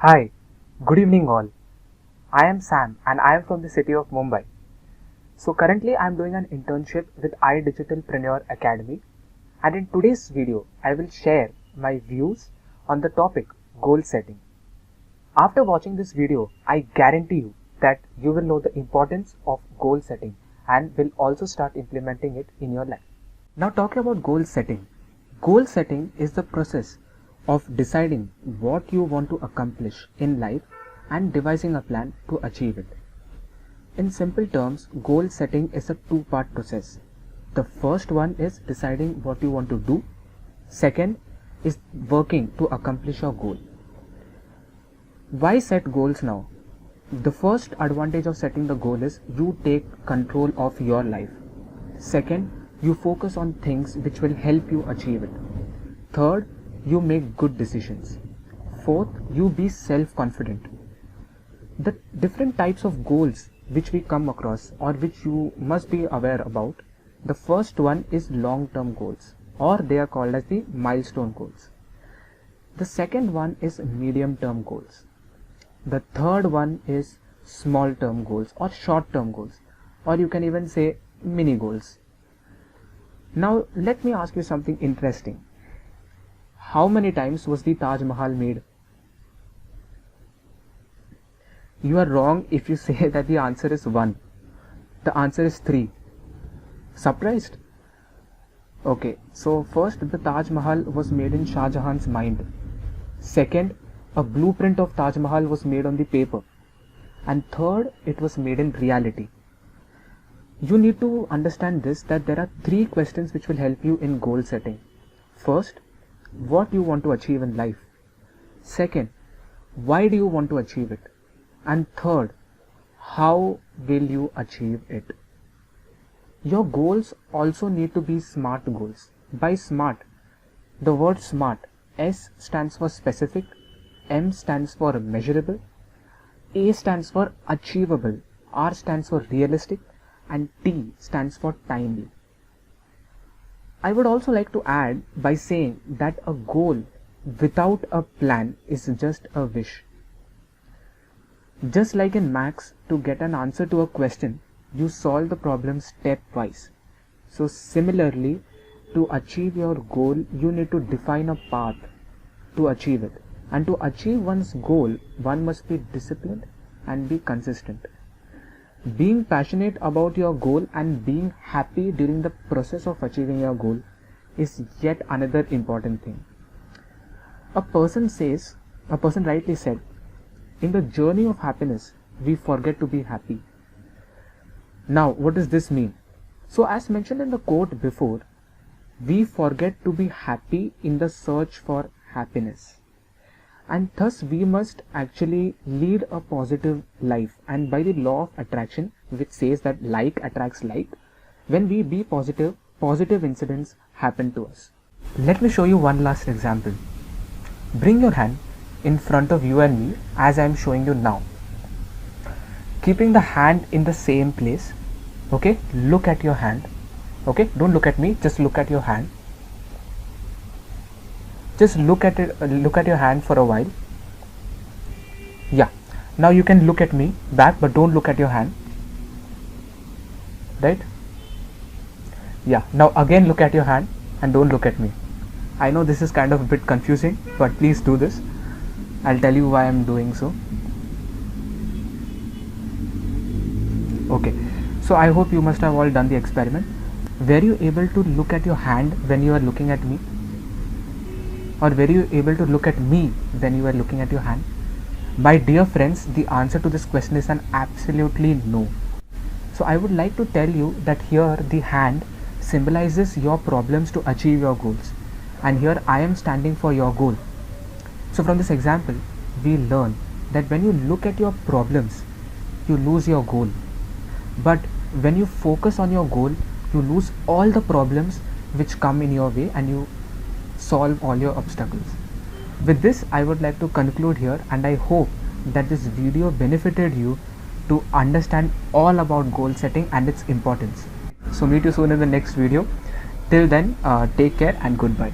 Hi, good evening all. I am Sam and I am from the city of Mumbai. So currently I am doing an internship with iDigitalpreneur Academy, and in today's video I will share my views on the topic goal setting. After watching this video, I guarantee you that you will know the importance of goal setting and will also start implementing it in your life. Now talking about goal setting is the process of deciding what you want to accomplish in life and devising a plan to achieve it. In simple terms, goal setting is a two-part process. The first one is deciding what you want to do. Second is working to accomplish your goal. Why set goals now? The first advantage of setting the goal is you take control of your life. Second, you focus on things which will help you achieve it. Third, you make good decisions. Fourth, you be self-confident. The different types of goals which we come across or which you must be aware about. The first one is long-term goals, or they are called as the milestone goals. The second one is medium-term goals. The third one is small-term goals or short-term goals, or you can even say mini goals. Now let me ask you something interesting. How many times was the Taj Mahal made? You are wrong if you say that the answer is 1. The answer is 3. Surprised? Okay, so first the Taj Mahal was made in Shah Jahan's mind. Second, a blueprint of Taj Mahal was made on the paper. And third, it was made in reality. You need to understand this, that there are 3 questions which will help you in goal setting. First, what you want to achieve in life. Second, why do you want to achieve it? And third, how will you achieve it? Your goals also need to be SMART goals. By SMART, the word SMART, S stands for specific, M stands for measurable, A stands for achievable, R stands for realistic, and T stands for timely. I would also like to add by saying that a goal without a plan is just a wish. Just like in maths, to get an answer to a question, you solve the problem stepwise. So similarly, to achieve your goal, you need to define a path to achieve it. And to achieve one's goal, one must be disciplined and be consistent. Being passionate about your goal and being happy during the process of achieving your goal is yet another important thing. A person rightly said, in the journey of happiness, we forget to be happy. Now, what does this mean? So as mentioned in the quote before, we forget to be happy in the search for happiness. And thus we must actually lead a positive life, and by the law of attraction, which says that like attracts like, when we be positive, positive incidents happen to us. Let me show you one last example. Bring your hand in front of you and me as I am showing you now. Keeping the hand in the same place. Okay, look at your hand. Okay, don't look at me, just look at your hand. Just look at it, look at your hand for a while. Yeah, now you can look at me back, but don't look at your hand. Right? Yeah, now again look at your hand and don't look at me. I know this is kind of a bit confusing, but please do this. I'll tell you why I'm doing so. Okay, so I hope you must have all done the experiment. Were you able to look at your hand when you are looking at me? Or were you able to look at me when you were looking at your hand? My dear friends, the answer to this question is an absolutely no. So I would like to tell you that here the hand symbolizes your problems to achieve your goals, and here I am standing for your goal. So from this example, we learn that when you look at your problems, you lose your goal. But when you focus on your goal, you lose all the problems which come in your way and you solve all your obstacles. With this, I would like to conclude here, and I hope that this video benefited you to understand all about goal setting and its importance. So meet you soon in the next video. Till then, take care and goodbye.